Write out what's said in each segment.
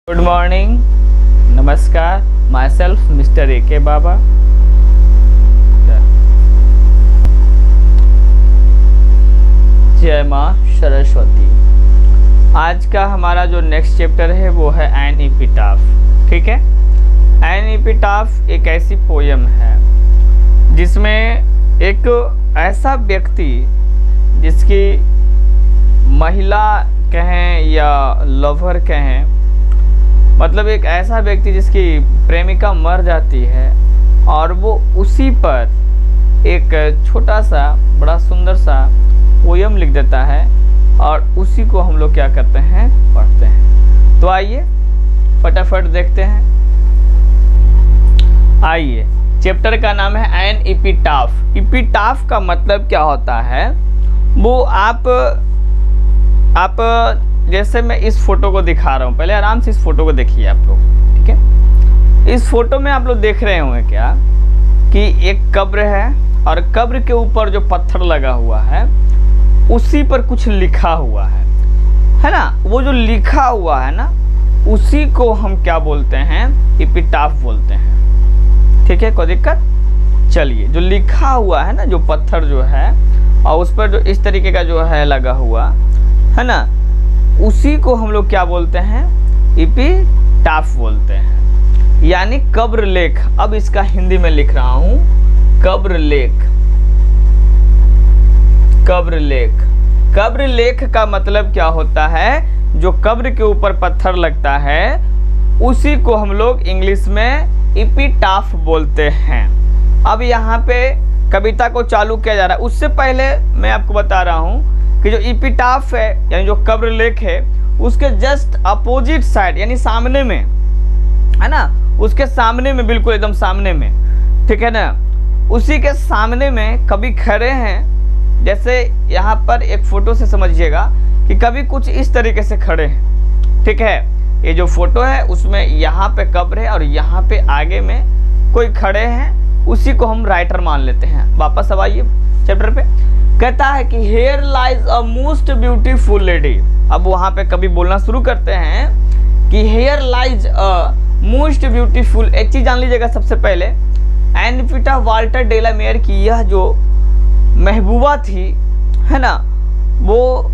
Good morning, नमस्कार। My self mister AK बाबा। जय माँ सरस्वती। आज का हमारा जो नेक्स्ट चैप्टर है वो है एन एपिटाफ। ठीक है, एन एपिटाफ एक ऐसी पोयम है जिसमें एक ऐसा व्यक्ति जिसकी महिला कहें या लवर कहें, मतलब एक ऐसा व्यक्ति जिसकी प्रेमिका मर जाती है और वो उसी पर एक छोटा सा बड़ा सुंदर सा पोयम लिख देता है और उसी को हम लोग क्या करते हैं, पढ़ते हैं। तो आइए फटाफट देखते हैं। आइए, चैप्टर का नाम है एन एपिटाफ। एपिटाफ का मतलब क्या होता है, वो आप जैसे मैं इस फोटो को दिखा रहा हूँ, पहले आराम से इस फोटो को देखिए आप लोग। ठीक है, इस फोटो में आप लोग देख रहे होंगे क्या कि एक कब्र है और कब्र के ऊपर जो पत्थर लगा हुआ है उसी पर कुछ लिखा हुआ है ना। वो जो लिखा हुआ है ना उसी को हम क्या बोलते हैं, एपिटाफ बोलते हैं। ठीक है, कोई दिक्कत? चलिए, जो लिखा हुआ है ना, जो पत्थर जो है और उस पर जो इस तरीके का जो है लगा हुआ है ना, उसी को हम लोग क्या बोलते हैं, एपिटाफ बोलते हैं, यानी कब्र लेख। अब इसका हिंदी में लिख रहा हूं, कब्र लेख। कब्र लेख, कब्र लेख का मतलब क्या होता है, जो कब्र के ऊपर पत्थर लगता है उसी को हम लोग इंग्लिश में एपिटाफ बोलते हैं। अब यहाँ पे कविता को चालू किया जा रहा है। उससे पहले मैं आपको बता रहा हूँ कि जो एपिटाफ है यानी जो कब्र लेख है उसके जस्ट अपोजिट साइड यानी सामने में है ना, उसके सामने में, बिल्कुल एकदम सामने में, ठीक है ना, उसी के सामने में कभी खड़े हैं। जैसे यहाँ पर एक फोटो से समझिएगा कि कभी कुछ इस तरीके से खड़े हैं। ठीक है, ये जो फोटो है उसमें यहाँ पे कब्र है और यहाँ पे आगे में कोई खड़े हैं, उसी को हम राइटर मान लेते हैं। वापस अब आइए चैप्टर पे। कहता है कि here lies a most beautiful lady. अब वहां पे कभी बोलना शुरू करते हैं कि here lies a most beautiful. एक चीज जान लीजिएगा सबसे पहले, एन एपिटाफ वाल्टर डेलामेयर की यह जो महबूबा थी है ना, वो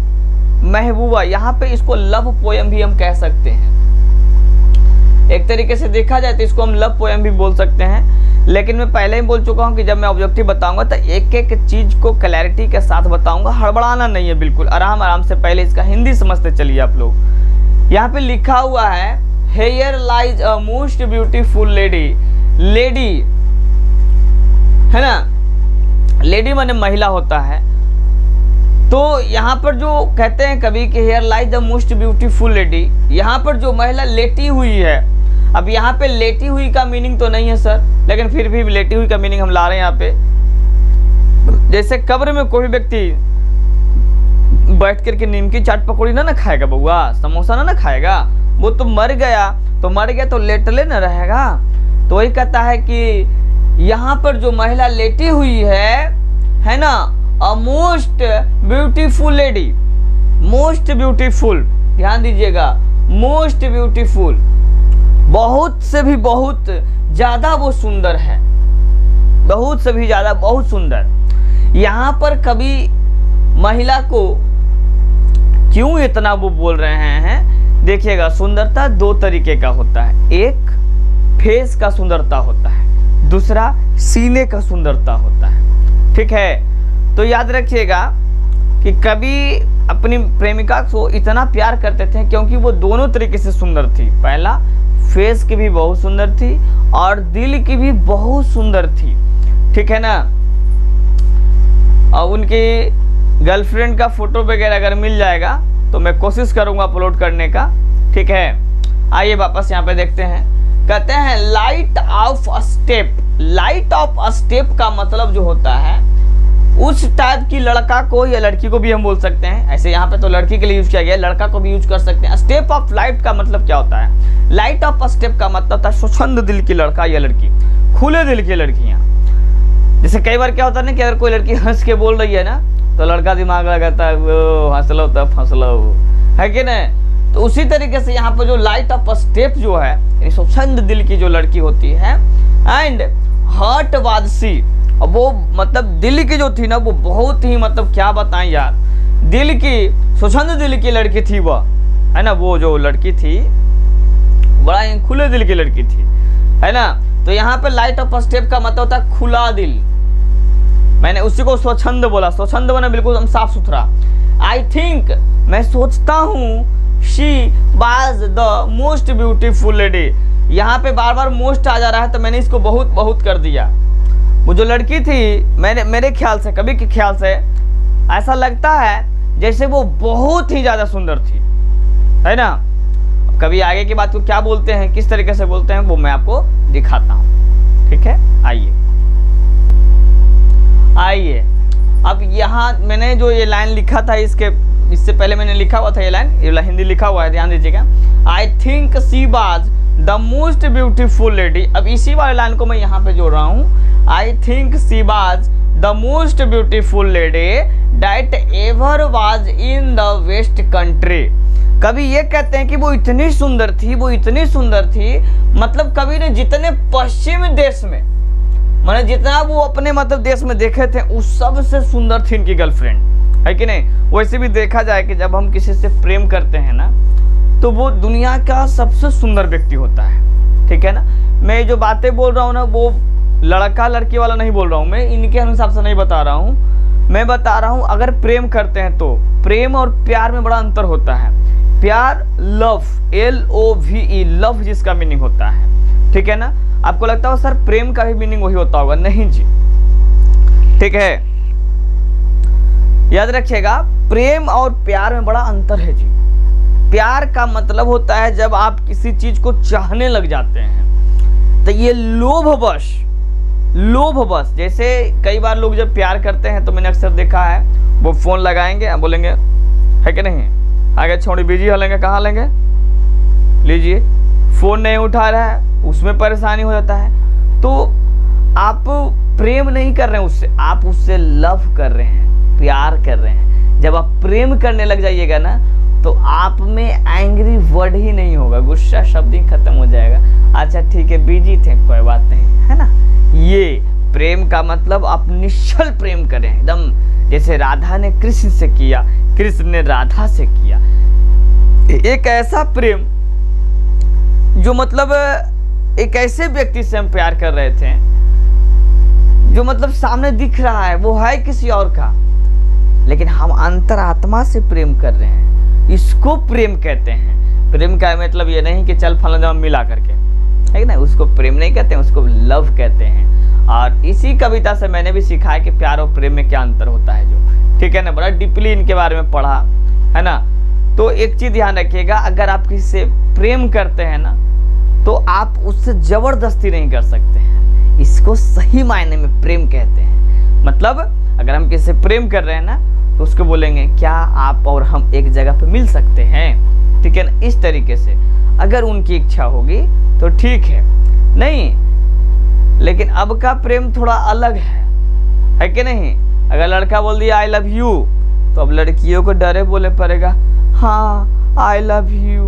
महबूबा, यहाँ पे इसको लव पोयम भी हम कह सकते हैं। एक तरीके से देखा जाए तो इसको हम लव पोयम भी बोल सकते हैं, लेकिन मैं पहले ही बोल चुका हूं कि जब मैं ऑब्जेक्टिव बताऊंगा तो एक एक चीज को क्लैरिटी के साथ बताऊंगा, हड़बड़ाना नहीं है, बिल्कुल आराम आराम से। पहले इसका हिंदी समझते चलिए आप लोग। यहाँ पे लिखा हुआ है here lies a most beautiful lady. Lady है ना, लेडी माने महिला होता है। तो यहाँ पर जो कहते हैं कभी कि here lies the most beautiful lady, यहाँ पर जो महिला लेटी हुई है। अब यहाँ पे लेटी हुई का मीनिंग तो नहीं है सर, लेकिन फिर भी लेटी हुई का मीनिंग हम ला रहे हैं यहाँ पे। जैसे कब्र में कोई व्यक्ति बैठ करके नीमकी चाट पकौड़ी ना खाएगा बउआ, समोसा ना खाएगा, वो तो मर गया, तो लेटले न रहेगा। तो वही कहता है कि यहाँ पर जो महिला लेटी हुई है ना, अ most beautiful lady. Most beautiful, ध्यान दीजिएगा, मोस्ट ब्यूटीफुल, बहुत से भी बहुत ज्यादा वो सुंदर है, बहुत से भी ज्यादा बहुत सुंदर। यहाँ पर कभी महिला को क्यों इतना वो बोल रहे हैं, देखिएगा। सुंदरता दो तरीके का होता है, एक फेस का सुंदरता होता है, दूसरा सीने का सुंदरता होता है। ठीक है, तो याद रखिएगा कि कभी अपनी प्रेमिका को इतना प्यार करते थे क्योंकि वो दोनों तरीके से सुंदर थी। पहला, फेस की भी बहुत सुंदर थी और दिल की भी बहुत सुंदर थी। ठीक है ना, और उनकी गर्लफ्रेंड का फोटो वगैरह अगर मिल जाएगा तो मैं कोशिश करूंगा अपलोड करने का। ठीक है, आइए वापस यहाँ पे देखते हैं। कहते हैं light of a step. Light of a step का मतलब जो होता है उस टाइप की लड़का को या लड़की को भी हम बोल सकते हैं। ऐसे यहाँ पे तो लड़की के लिए यूज किया गया, लड़का को भी यूज कर सकते हैं। स्टेप ऑफ लाइट का मतलब क्या होता है, लाइट ऑफ स्टेप का मतलब होता है स्वच्छंद दिल की लड़का या लड़की, खुले दिल की लड़कियां। जैसे कई बार क्या होता है ना कि अगर कोई लड़की हंस के बोल रही है ना तो लड़का दिमाग लगाता है वो हंस लो तब फंस लो, है कि नहीं। तो उसी तरीके से यहाँ पर जो लाइट ऑफ स्टेप जो है, यानी स्वच्छंद दिल की जो लड़की होती है, एंड हार्ट वाज सी, अब वो मतलब दिल की जो थी ना वो बहुत ही मतलब क्या बताएं यार, दिल की स्वच्छंद दिल की लड़की थी वह, है ना। वो जो लड़की थी बड़ा ही खुले दिल की लड़की थी, है ना। तो यहाँ पे लाइट ऑफ स्टेप का मतलब होता है खुला दिल, मैंने उसी को स्वच्छंद बोला, स्वच्छंद बना बिल्कुल हम साफ सुथरा। आई थिंक, मैं सोचता हूँ, she was the most beautiful lady, यहाँ पे बार बार मोस्ट आ जा रहा है तो मैंने इसको बहुत बहुत कर दिया। वो जो लड़की थी, मेरे ख्याल से, कभी के ख्याल से ऐसा लगता है जैसे वो बहुत ही ज़्यादा सुंदर थी, है ना। कभी आगे की बात को क्या बोलते हैं, किस तरीके से बोलते हैं, वो मैं आपको दिखाता हूँ, ठीक है। आइए अब यहाँ मैंने जो ये लाइन लिखा था, इससे पहले मैंने लिखा हुआ था ये लाइन हिंदी लिखा हुआ है, ध्यान दीजिएगा। आई think she was the most beautiful lady, अब इसी वाले लाइन को मैं यहाँ पे जोड़ रहा हूँ। I think she was the most beautiful lady that ever was in the west country. कभी ये कहते हैं कि वो इतनी सुंदर थी, वो इतनी सुंदर थी, मतलब कवि ने जितने पश्चिम देश में, मैंने जितना वो अपने मतलब देश में देखे थे, उस सबसे सुंदर थी इनकी गर्लफ्रेंड, है कि नहीं। वैसे भी देखा जाए कि जब हम किसी से प्रेम करते हैं ना, तो वो दुनिया का सबसे सुंदर व्यक्ति होता है, ठीक है ना। मैं जो बातें बोल रहा हूँ ना, वो लड़का लड़की वाला नहीं बोल रहा हूँ, मैं इनके हिसाब से नहीं बता रहा हूँ, मैं बता रहा हूँ अगर प्रेम करते हैं तो प्रेम और प्यार में बड़ा अंतर होता है। प्यार लव, LOVE, लव जिसका मीनिंग होता है, ठीक है ना। आपको लगता हो सर प्रेम का भी मीनिंग वही होता होगा, नहीं जी, ठीक है। याद रखिएगा, प्रेम और प्यार में बड़ा अंतर है जी। प्यार का मतलब होता है जब आप किसी चीज को चाहने लग जाते हैं, तो ये लोभवश, जैसे कई बार लोग जब प्यार करते हैं तो मैंने अक्सर देखा है, वो फोन लगाएंगे, बोलेंगे है कि नहीं, आगे छोड़ी बिजी हो लेंगे, कहाँ लेंगे, लीजिए, फोन नहीं उठा रहा है, उसमें परेशानी हो जाता है। तो आप प्रेम नहीं कर रहे हैं उससे, आप उससे लव कर रहे हैं, प्यार कर रहे हैं। जब आप प्रेम करने लग जाइएगा ना, तो आप में एंग्री वर्ड ही नहीं होगा, गुस्सा शब्द ही खत्म हो जाएगा। अच्छा ठीक है, बिजी थे, कोई बात नहीं, है ना। ये प्रेम का मतलब आप निश्चल प्रेम करें, एकदम जैसे राधा ने कृष्ण से किया, कृष्ण ने राधा से किया। एक ऐसा प्रेम जो मतलब एक ऐसे व्यक्ति से हम प्यार कर रहे थे जो मतलब सामने दिख रहा है वो है किसी और का, लेकिन हम अंतरात्मा से प्रेम कर रहे हैं, इसको प्रेम कहते हैं। प्रेम का मतलब ये नहीं कि चल फलाना मिला करके, है ना, उसको प्रेम नहीं कहते हैं, उसको लव कहते हैं। और इसी कविता से मैंने भी सीखा है कि प्यार और प्रेम में क्या अंतर होता है, जो ठीक है ना, बड़ा डीपली इनके बारे में पढ़ा है ना। तो एक चीज ध्यान रखिएगा, अगर आप किसी से प्रेम करते हैं ना, तो आप उससे जबरदस्ती नहीं कर सकते हैं, इसको सही मायने में प्रेम कहते हैं। मतलब अगर हम किसी से प्रेम कर रहे हैं ना, तो उसको बोलेंगे क्या आप और हम एक जगह पे मिल सकते हैं, ठीक है ना, इस तरीके से। अगर उनकी इच्छा होगी तो ठीक है, नहीं, लेकिन अब का प्रेम थोड़ा अलग है कि नहीं। अगर लड़का बोल दिया आई लव यू, तो अब लड़कियों को डरे बोले पड़ेगा हाँ आई लव यू,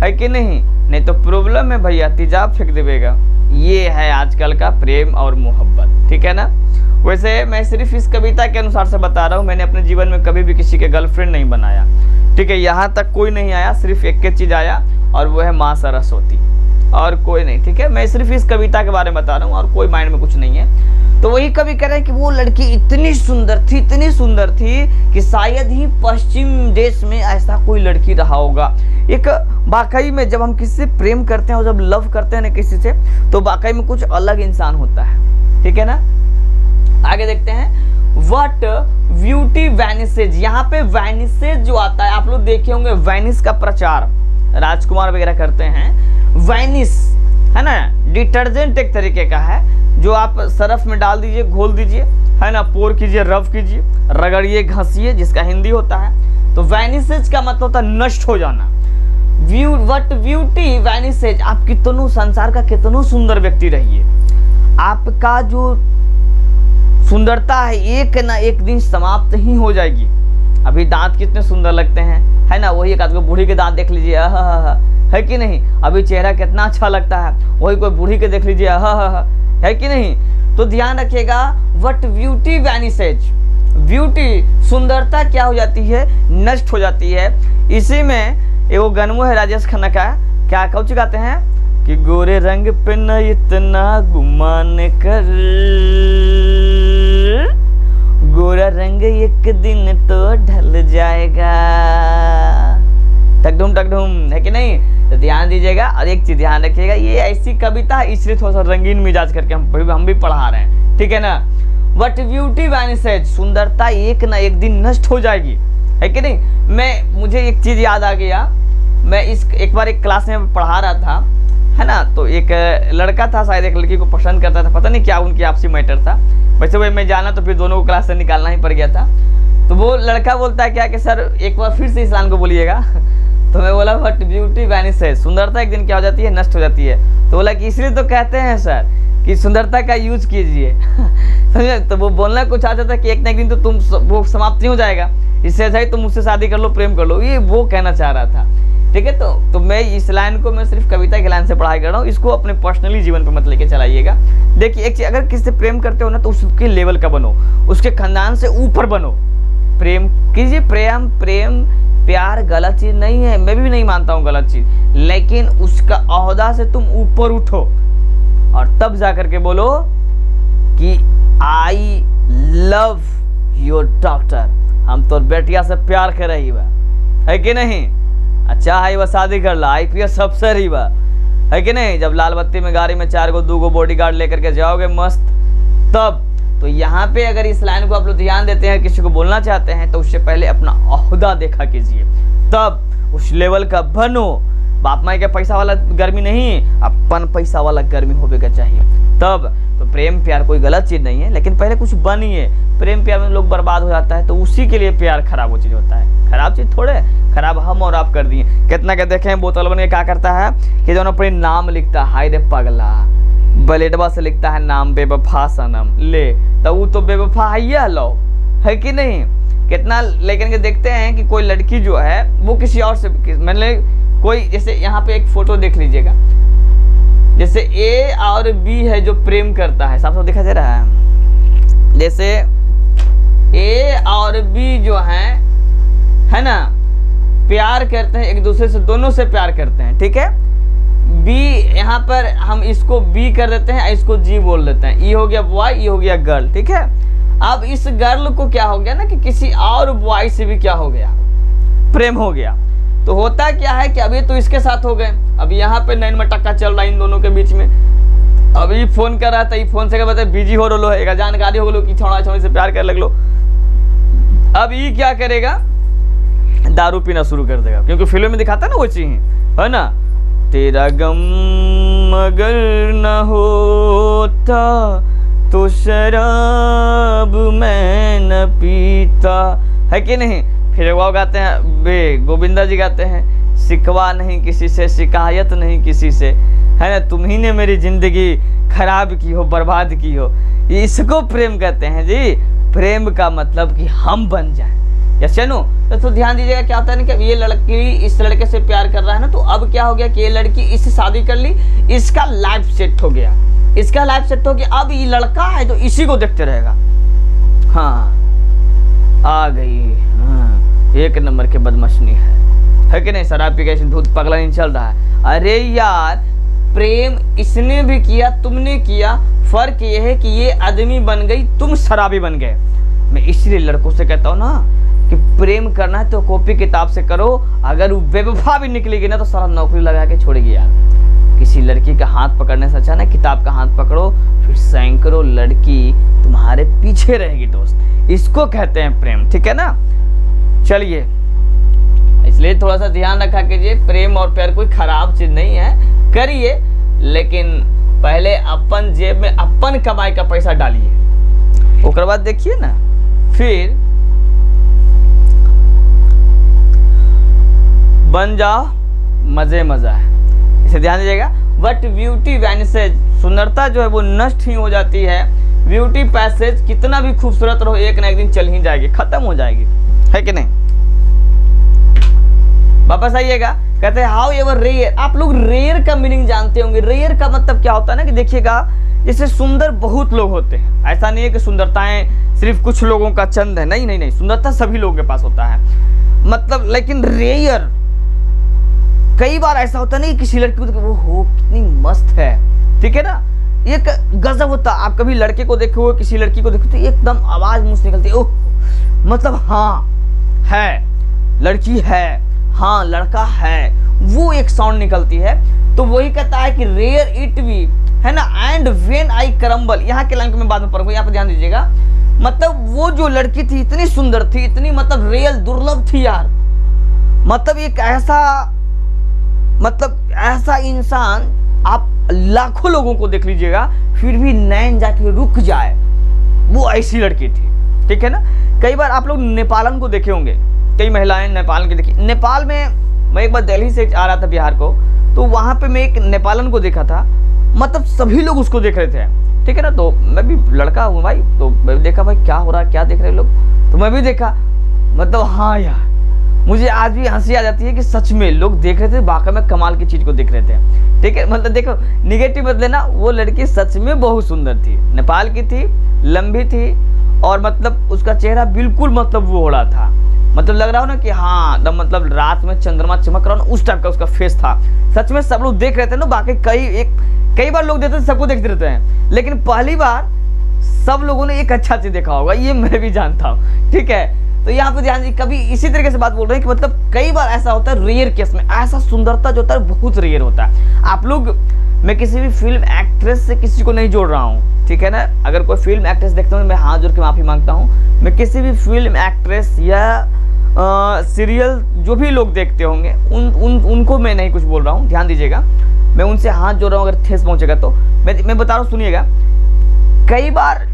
है कि नहीं, नहीं तो प्रॉब्लम है भैया, तेजाब फेंक देगा। ये है आजकल का प्रेम और मोहब्बत, ठीक है ना। वैसे मैं सिर्फ इस कविता के अनुसार से बता रहा हूँ, मैंने अपने जीवन में कभी भी किसी के गर्लफ्रेंड नहीं बनाया, ठीक है, यहाँ तक कोई नहीं आया, सिर्फ एक चीज आया और वो है माँ सरस्वती, और कोई नहीं, ठीक है। मैं सिर्फ इस कविता के बारे में बता रहा हूँ और कोई माइंड में कुछ नहीं है। तो वही कवि कह रहे हैं कि वो लड़की इतनी सुंदर थी कि शायद ही पश्चिम देश में ऐसा कोई लड़की रहा होगा। एक वाकई में जब हम किसी से प्रेम करते हैं और जब लव करते हैं ना किसी से, तो वाकई में कुछ अलग इंसान होता है, ठीक है ना। आगे देखते हैं, व्हाट ब्यूटी वैनिसेज। यहाँ पे वैनिसेज जो आता है, आप लोग देखे होंगे वैनिस का प्रचार राजकुमार वगैरह करते हैं। वैनिस है ना, डिटर्जेंट एक तरीके का है जो आप सरफ में डाल दीजिए, घोल दीजिए, है ना, पोर कीजिए, रब कीजिए, रगड़िए, घसीए, जिसका हिंदी होता है। तो वैनिसेज का मतलब होता है नष्ट हो जाना। व्हाट ब्यूटी वैनिसेज, आप कितनों संसार का कितनों सुंदर व्यक्ति रहिए, आपका जो सुंदरता है एक ना एक दिन समाप्त ही हो जाएगी। अभी दांत कितने सुंदर लगते हैं, है ना, वही एक आदमी बूढ़ी के दांत देख लीजिए, है कि नहीं, अभी चेहरा कितना अच्छा लगता है, वही कोई बूढ़ी के देख लीजिए, है कि नहीं। तो ध्यान रखिएगा, व्हाट ब्यूटी वैनिसेज, ब्यूटी सुंदरता क्या हो जाती है, नष्ट हो जाती है। इसी में एगो गनमो है राजेश खन्ना का, क्या कौच गाते हैं कि गोरे रंग पे न इतना गुमान कर, गोरा रंग एक दिन तो ढल जाएगा, टकढुम है कि नहीं। तो ध्यान दीजिएगा, और एक चीज ध्यान रखिएगा, ये ऐसी कविता इसलिए थोड़ा सा रंगीन मिजाज करके हम भी पढ़ा रहे हैं, ठीक है ना। बट ब्यूटी वैनिसेज, सुंदरता एक ना एक दिन नष्ट हो जाएगी, है कि नहीं। मुझे एक चीज याद आ गया, मैं एक बार एक क्लास में पढ़ा रहा था, है ना, तो एक लड़का था शायद एक लड़की को पसंद करता था, पता नहीं क्या उनकी आपसी मैटर था, वैसे भाई मैं जाना तो फिर दोनों को क्लास से निकालना ही पड़ गया था। तो वो लड़का बोलता है क्या कि सर एक बार फिर से इस लाइन को बोलिएगा। तो मैं बोला बट ब्यूटी वैनिसेज, सुंदरता एक दिन क्या हो जाती है, नष्ट हो जाती है। तो बोला कि इसलिए तो कहते हैं सर कि सुंदरता का यूज कीजिए। समझे। तो वो बोलना कुछ चाहता था कि एक ना एक दिन तो तुम वो समाप्त नहीं हो जाएगा, इससे अच्छा ही तुम मुझसे शादी कर लो, प्रेम कर लो, ये वो कहना चाह रहा था, ठीक है। तो मैं इस लाइन को मैं सिर्फ कविता के लाइन से पढ़ाई कर रहा हूँ, इसको अपने पर्सनली जीवन पर मत लेके चलाइएगा। देखिए एक चीज, अगर किसी से प्रेम करते हो ना तो उसके लेवल का बनो, उसके खानदान से ऊपर बनो, प्रेम कीजिए। प्रेम प्यार गलत चीज नहीं है, मैं भी नहीं मानता हूँ गलत चीज, लेकिन उसका ओहदा से तुम ऊपर उठो और तब जाकर के बोलो कि आई लव योर डॉक्टर, हम तो बेटिया से प्यार कर रही बा, है कि नहीं। अच्छा है वह शादी कर ला, IPS अफसर ही बा, है कि नहीं। जब लाल बत्ती में गाड़ी में 4 गो बॉडीगार्ड लेकर के जाओगे मस्त, तब। तो यहाँ पे अगर इस लाइन को आप लोग ध्यान देते हैं, किसी को बोलना चाहते हैं तो उससे पहले अपना ओहदा देखा कीजिए, तब उस लेवल का बनो। बाप माई के पैसा वाला गर्मी नहीं, अपन पैसा वाला गर्मी होगा चाहिए तब। तो प्रेम प्यार कोई गलत चीज नहीं है, लेकिन पहले कुछ बनिए। प्रेम प्यार में लोग बर्बाद हो जाता है, तो उसी के लिए प्यार खराब वो चीज होता है। खराब चीज थोड़े, खराब हम और आप कर दिए। कितना क्या देखें, बोतल बन के क्या करता है कि जो अपने नाम लिखता है, हाय रे पगला, ब्लेडवा से लिखता है नाम बेवफा सनम, ले तो वो तो बेवफा है लो, है कि नहीं। कितना लेकिन के देखते हैं कि कोई लड़की जो है वो किसी और से, मतलब कोई, जैसे यहाँ पे एक फोटो देख लीजिएगा, जैसे A और B है जो प्रेम करता है, साफ साफ दिखाई दे रहा है। जैसे A और B जो है ना, प्यार करते हैं एक दूसरे से, दोनों से प्यार करते हैं, ठीक है। B यहाँ पर हम इसको B कर देते हैं, इसको G बोल देते हैं। ये हो गया बॉय, ये हो गया गर्ल, ठीक है। अब इस गर्ल को क्या हो गया ना कि किसी और बॉय से भी क्या हो गया, प्रेम हो गया। तो होता क्या है कि अभी तो इसके साथ हो गए, अभी यहाँ पे 9 मटक्का चल रहा है इन दोनों के बीच में। अभी फोन कर रहा था, ये फोन से क्या बताए बिजी हो रो है, जानकारी हो लो कि छोड़ा छोड़ी से प्यार कर लग लो। अब ये क्या करेगा, दारू पीना शुरू कर देगा, क्योंकि फिल्म में दिखाता है ना वो चीज, है ना। तेरा गम अगर न होता तो शराब मैं न पीता, है कि नहीं। फिर वो गाते हैं गोविंदा जी गाते हैं, शिकवा नहीं किसी से, शिकायत नहीं किसी से, है ना, तुम ही ने मेरी जिंदगी खराब की हो, बर्बाद की हो। इसको प्रेम कहते हैं जी। प्रेम का मतलब कि हम बन जाएं। Yes no. तो ध्यान दीजिएगा क्या होता है ना कि ये लड़की इस लड़के से प्यार कर रहा है ना, तो अब क्या हो गया कि ये लड़की इससे शादी कर ली, इसका लाइफ सेट हो गया, इसका लाइफ सेट हो गया। अब ये लड़का है तो इसी को देखते रहेगा। हाँ आ गई, हाँ, एक नंबर के बदमशनी है कि नहीं। शराब पी के दूध पगला नहीं चल रहा है। अरे यार प्रेम इसने भी किया, तुमने किया, फर्क ये है कि ये आदमी बन गई, तुम शराबी बन गए। मैं इसलिए लड़कों से कहता हूँ ना कि प्रेम करना है तो कॉपी किताब से करो। अगर वो बेवफा भी निकलेगी ना तो सारा नौकरी लगा के छोड़ेगी यार। किसी लड़की का हाथ पकड़ने से अच्छा ना किताब का हाथ पकड़ो, फिर सैकड़ों लड़की तुम्हारे पीछे रहेगी दोस्त। इसको कहते हैं प्रेम, ठीक है ना। चलिए, इसलिए थोड़ा सा ध्यान रखा कीजिए, प्रेम और प्यार कोई खराब चीज नहीं है, करिए, लेकिन पहले अपन जेब में अपन कमाई का पैसा डालिए, उसके बाद देखिए ना फिर बन जाओ, मजे मजा है। इसे ध्यान दीजिएगा। बट ब्यूटी वैनिसेज, सुंदरता जो है वो नष्ट ही हो जाती है। ब्यूटी पैसेज, कितना भी खूबसूरत रहो एक ना एक दिन चल ही जाएगी, खत्म हो जाएगी, है कि नहीं। वापस आइएगा, कहते हैं हाउ एवर रेयर। आप लोग रेयर का मीनिंग जानते होंगे। रेयर का मतलब क्या होता है ना कि देखिएगा, जैसे सुंदर बहुत लोग होते हैं, ऐसा नहीं है कि सुंदरताएं सिर्फ कुछ लोगों का चंद है, नहीं नहीं नहीं, सुंदरता सभी लोगों के पास होता है, मतलब लेकिन रेयर कई बार ऐसा होता नहीं, किसी लड़की को वो हो कितनी मस्त है, ठीक है ना, एक गजब होता। आप कभी लड़के को देखे हो, किसी लड़की को देखो तो एकदम आवाज मुंह से निकलती है, ओह मतलब हाँ है, लड़की है, हाँ लड़का है, वो एक साउंड निकलती है। तो वही कहता है कि रेयर इट भी है ना, एंड व्हेन आई क्रम्बल। यहाँ के लाइन को मैं बाद में पढ़ूंगा, यहाँ पे ध्यान दीजिएगा। मतलब वो जो लड़की थी इतनी सुंदर थी, इतनी मतलब रियल दुर्लभ थी यार, मतलब एक ऐसा, मतलब ऐसा इंसान आप लाखों लोगों को देख लीजिएगा फिर भी नैन जाके रुक जाए, वो ऐसी लड़की थी, ठीक है ना। कई बार आप लोग नेपालन को देखे होंगे, कई महिलाएं नेपाल की देखी। नेपाल में मैं एक बार दिल्ली से आ रहा था बिहार को, तो वहां पे मैं एक नेपालन को देखा था, मतलब सभी लोग उसको देख रहे थे, ठीक है ना। तो मैं भी लड़का हूँ भाई, तो मैं देखा भाई क्या हो रहा है, क्या देख रहे लोग, तो मैं भी देखा, मतलब हाँ यार मुझे आज भी हंसी आ जाती है कि सच में लोग देख रहे थे, वाकई में कमाल की चीज को देख रहे थे, ठीक है। मतलब देखो निगेटिव बदले ना, वो लड़की सच में बहुत सुंदर थी, नेपाल की थी, लंबी थी, और मतलब उसका चेहरा बिल्कुल मतलब वो हो रहा था, मतलब लग रहा हो ना कि हाँ एकदम मतलब रात में चंद्रमा चमक रहा हो ना, उस टाइप का उसका फेस था। सच में सब लोग देख रहे थे ना, बाकी कई बार लोग देते थे, सबको देखते रहते हैं, लेकिन पहली बार सब लोगों ने एक अच्छा चीज देखा होगा, ये मैं भी जानता हूँ, ठीक है। तो यहाँ पे ध्यान दीजिए, कभी इसी तरीके से बात बोल रहे हैं कि मतलब कई बार ऐसा होता है, रेयर केस में ऐसा सुंदरता जो होता है बहुत रेयर होता है। आप लोग, मैं किसी भी फिल्म एक्ट्रेस से किसी को नहीं जोड़ रहा हूँ, ठीक है ना। अगर कोई फिल्म एक्ट्रेस देखता हूँ मैं हाथ जोड़ के माफी मांगता हूँ, मैं किसी भी फिल्म एक्ट्रेस या सीरियल जो भी लोग देखते होंगे उनको मैं नहीं कुछ बोल रहा हूँ, ध्यान दीजिएगा, मैं उनसे हाथ जोड़ रहा हूँ। अगर ठेस पहुंचेगा तो मैं बता रहा हूँ, सुनिएगा। कई बार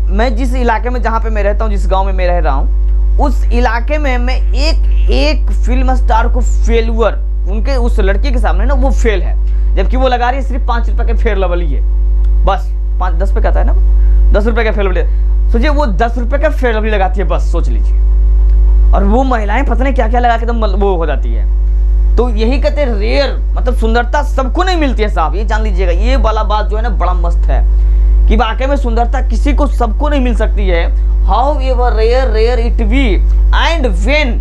मैं जिस इलाके में, जहाँ पे मैं रहता हूँ, जिस गांव में मैं रह रहा हूँ, उस इलाके में मैं एक फिल्म स्टार को फेलुअर, उनके उस लड़की के सामने ना वो फेल है, जबकि वो लगा रही है सिर्फ 5 रुपए के फेयर लवली है, बस 10 पे कहता है ना, 10 रुपए का फेयर लवली, सोचिए वो 10 रुपए का फेयर लवली लगाती है, बस सोच लीजिए। और वो महिलाएं पता नहीं क्या क्या लगा के एकदम वो हो जाती है। तो यही कहते हैं रेयर, मतलब सुंदरता सबको नहीं मिलती है साहब, ये जान लीजिएगा। ये वाला बात जो है ना बड़ा मस्त है कि वाकई में सुंदरता किसी को, सबको नहीं मिल सकती है। However rare it be and when,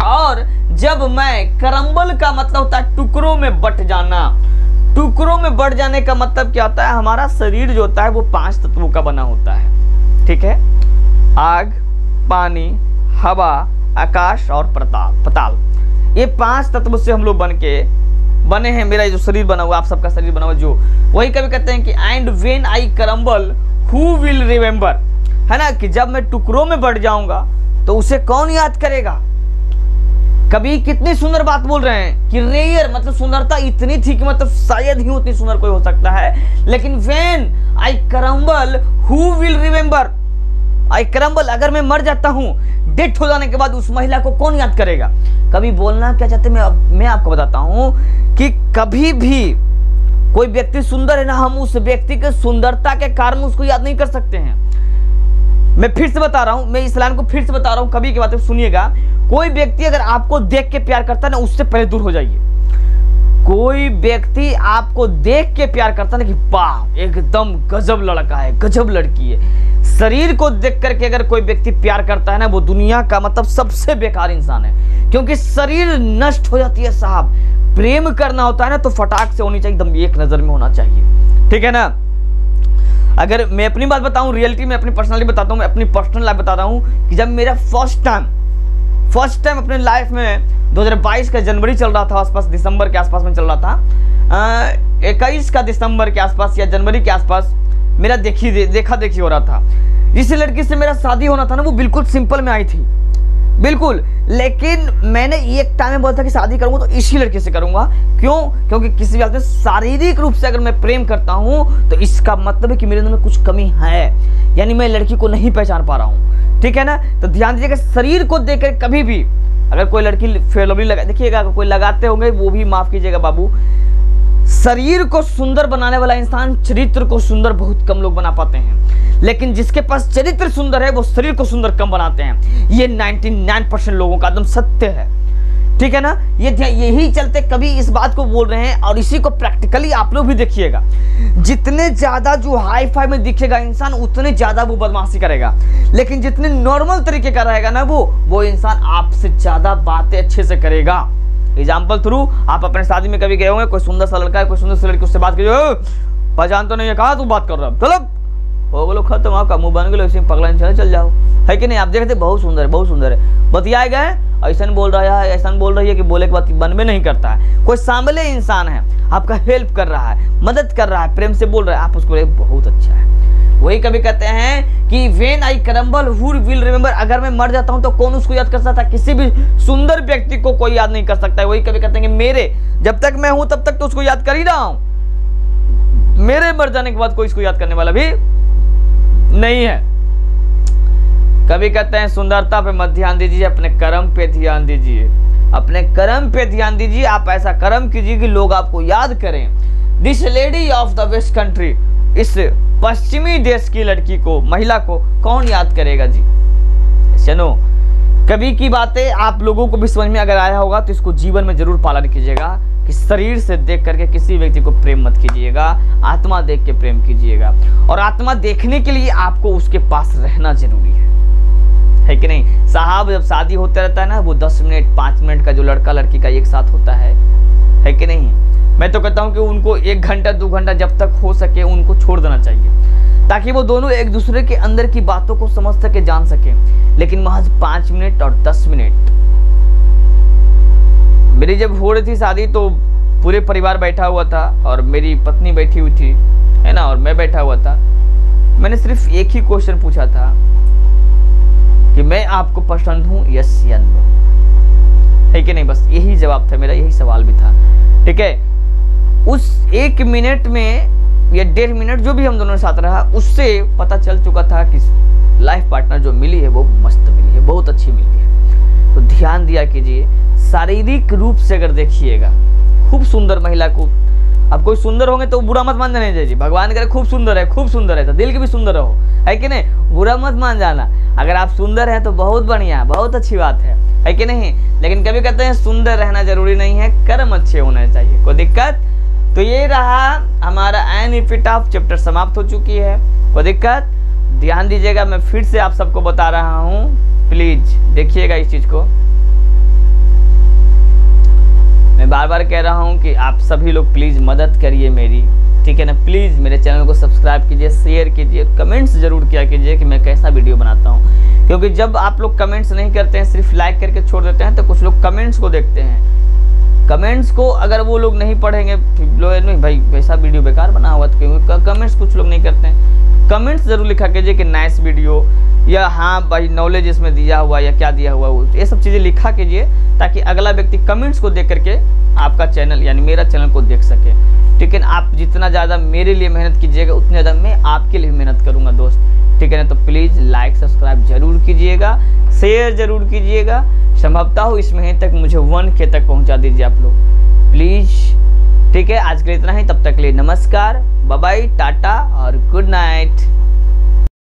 और जब मैं, करम्बल का मतलब होता है टुकड़ों में बट जाना। टुकड़ों में बट जाने का मतलब क्या होता है, हमारा शरीर जो होता है वो 5 तत्वों का बना होता है, ठीक है। आग, पानी, हवा, आकाश और पताल, ये 5 तत्व से हम लोग बने हैं। मेरा जो शरीर बना हुआ, आप सबका शरीर बना हुआ, जो वही कभी कहते हैं कि and when I crumble who will remember, है ना, कि जब मैं टुकड़ों में बढ़ जाऊंगा तो उसे कौन याद करेगा। कभी कितनी सुंदर बात बोल रहे हैं कि रेयर, मतलब सुंदरता इतनी थी कि मतलब शायद ही उतनी सुंदर कोई हो सकता है, लेकिन when I crumble who will remember, I crumble, अगर मैं मर जाता हूं, डेथ हो जाने के बाद उस महिला को कौन याद करेगा। कभी बोलना क्या चाहते, मैं आपको बताता हूं कि कभी भी कोई व्यक्ति सुंदर है ना, हम उस व्यक्ति के सुंदरता के कारण उसको याद नहीं कर सकते हैं। मैं फिर से बता रहा हूं, मैं इस लाइन को फिर से बता रहा हूं, कभी की बात है सुनिएगा। कोई व्यक्ति अगर आपको देख के प्यार करता है ना, उससे पहले दूर हो जाइए। कोई व्यक्ति आपको देख के प्यार करता है ना कि वाह एकदम गजब लड़का है, गजब लड़की है, शरीर को देख करके अगर कोई व्यक्ति प्यार करता है ना, वो दुनिया का मतलब सबसे बेकार इंसान है, क्योंकि शरीर नष्ट हो जाती है साहब। प्रेम करना होता है ना तो फटाक से होनी चाहिए, एकदम एक नजर में होना चाहिए, ठीक है ना। अगर मैं अपनी बात बताऊं, रियलिटी में अपनी पर्सनालिटी बताता हूं, मैं अपनी पर्सनल लाइफ बताता हूं कि जब मेरा फर्स्ट टाइम अपने लाइफ में 2022 का जनवरी चल रहा था, आसपास दिसंबर के आसपास में चल रहा था, 21 का दिसंबर के आसपास या जनवरी के आसपास मेरा देखा देखी हो रहा था। जिस लड़की से मेरा शादी होना था ना, वो बिल्कुल सिंपल में आई थी, बिल्कुल, लेकिन मैंने एक टाइम में बोला था कि शादी करूंगा तो इसी लड़के से करूंगा। क्यों? क्योंकि किसी बात में शारीरिक रूप से अगर मैं प्रेम करता हूं तो इसका मतलब है कि मेरे अंदर में कुछ कमी है, यानी मैं लड़की को नहीं पहचान पा रहा हूं, ठीक है ना। तो ध्यान दीजिएगा, शरीर को देखकर कभी भी अगर कोई लड़की फेयर लवली लगा, देखिएगा अगर कोई लगाते होंगे वो भी माफ कीजिएगा बाबू, शरीर को सुंदर बनाने वाला इंसान चरित्र को सुंदर बहुत कम लोग बना पाते हैं, लेकिन जिसके पास चरित्र सुंदर है वो शरीर को सुंदर कम बनाते हैं। ये 99% लोगों का एकदम सत्य है, ठीक है ना। यही चलते कभी इस बात को बोल रहे हैं, और इसी को प्रैक्टिकली आप लोग भी देखिएगा। जितने ज्यादा जो हाई फाई में दिखेगा इंसान, उतने ज्यादा वो बदमाशी करेगा, लेकिन जितने नॉर्मल तरीके का रहेगा ना वो इंसान आपसे ज्यादा बातें अच्छे से करेगा। एग्जाम्पल थ्रू, आप अपने शादी में कभी गए होंगे, कोई सुंदर सा लड़का है, कोई सुंदर सी लड़की, उससे बात कीजिए, पहचान तो नहीं है, कहा तू बात कर रहा है, चलो हो गलो खत्म, आपका मुंह बन गए, पगला चल जाओ, है कि नहीं। आप देखते बहुत सुंदर है, बहुत सुंदर है, बतियाए गए, ऐसा बोल रहा है, ऐसा बोल रही है कि बोले के बाद मन में नहीं करता है। कोई सामने इंसान है, आपका हेल्प कर रहा है, मदद कर रहा है, प्रेम से बोल रहा है, आप उसको बहुत अच्छा है। वही कभी कहते हैं कि when I crumble who will remember, अगर मैं मर जाता हूं तो कौन उसको याद कर सकता है। किसी भी सुंदर व्यक्ति को कोई याद नहीं कर सकता है। वही कभी कहते हैं कि मेरे जब तक मैं हूं तब तक तो उसको याद कर ही रहा हूं, मेरे मर जाने के बाद कोई इसको याद करने वाला भी नहीं है। कभी कहते हैं सुंदरता पे मत ध्यान दीजिए, अपने कर्म पे ध्यान दीजिए, अपने कर्म पे ध्यान दीजिए। आप ऐसा कर्म कीजिए कि लोग आपको याद करें। This lady of the west country, इस पश्चिमी देश की लड़की को, महिला को कौन याद करेगा जी। सुनो, कभी की बातें आप लोगों को भी समझ में अगर आया होगा तो इसको जीवन में जरूर पालन कीजिएगा कि शरीर से देख करके किसी व्यक्ति को प्रेम मत कीजिएगा, आत्मा देख के प्रेम कीजिएगा। और आत्मा देखने के लिए आपको उसके पास रहना जरूरी है कि नहीं। साहब जब शादी होता रहता है ना, वो 10 मिनट 5 मिनट का जो लड़का लड़की का एक साथ होता है कि नहीं। मैं तो कहता हूं कि उनको 1 घंटा 2 घंटा जब तक हो सके उनको छोड़ देना चाहिए, ताकि वो दोनों एक दूसरे के अंदर की बातों को समझ सके, जान सके। लेकिन महज 5 मिनट और 10 मिनट। मेरी जब हो रही थी शादी तो पूरे परिवार बैठा हुआ था और मेरी पत्नी बैठी हुई थी, है ना, और मैं बैठा हुआ था। मैंने सिर्फ एक ही क्वेश्चन पूछा था कि मैं आपको पसंद हूं, यस या नो, है कि नहीं। बस यही जवाब था मेरा, यही सवाल भी था, ठीक है। उस 1 मिनट में या 1.5 मिनट जो भी हम दोनों के साथ रहा, उससे पता चल चुका था कि लाइफ पार्टनर जो मिली है वो मस्त मिली है, बहुत अच्छी मिली है। तो ध्यान दिया कीजिए, शारीरिक रूप से अगर देखिएगा खूब सुंदर महिला को, अब कोई सुंदर होंगे तो बुरा मत मान जाना जी, भगवान करे खूब सुंदर है तो दिल के भी सुंदर रहो, है कि नहीं, बुरा मत मान जाना। अगर आप सुंदर हैं तो बहुत बढ़िया, बहुत अच्छी बात है कि नहीं। लेकिन कभी कहते हैं सुंदर रहना जरूरी नहीं है, कर्म अच्छे होने चाहिए, कोई दिक्कत। तो ये रहा हमारा एन एपिटाफ चैप्टर समाप्त हो चुकी है, कोई दिक्कत। ध्यान दीजिएगा, मैं फिर से आप सबको बता रहा हूँ, प्लीज देखिएगा इस चीज को। मैं बार बार कह रहा हूँ कि आप सभी लोग प्लीज मदद करिए मेरी, ठीक है ना। प्लीज मेरे चैनल को सब्सक्राइब कीजिए, शेयर कीजिए, कमेंट्स जरूर किया कीजिए कि मैं कैसा वीडियो बनाता हूँ। क्योंकि जब आप लोग कमेंट्स नहीं करते हैं, सिर्फ लाइक करके छोड़ देते हैं, तो कुछ लोग कमेंट्स को देखते हैं। कमेंट्स को अगर वो लोग नहीं पढ़ेंगे, नहीं भाई वैसा वीडियो बेकार बना हुआ, तो क्योंकि कमेंट्स कुछ लोग नहीं करते हैं। कमेंट्स जरूर लिखा कीजिए कि नाइस वीडियो, या हाँ भाई नॉलेज इसमें दिया हुआ या क्या दिया हुआ, ये सब चीज़ें लिखा कीजिए, ताकि अगला व्यक्ति कमेंट्स को देख करके आपका चैनल यानी मेरा चैनल को देख सके। ठीक है ना। आप जितना ज़्यादा मेरे लिए मेहनत कीजिएगा, उतने ज़्यादा मैं आपके लिए मेहनत करूँगा दोस्त, ठीक है ना। तो प्लीज़ लाइक सब्सक्राइब जरूर कीजिएगा, शेयर जरूर कीजिएगा। संभवतः हो इस महीने तक मुझे 1K तक पहुँचा दीजिए आप लोग प्लीज़, ठीक है। आज के लिए इतना ही, तब तक के लिए नमस्कार, बाय बाय, टाटा और गुड नाइट।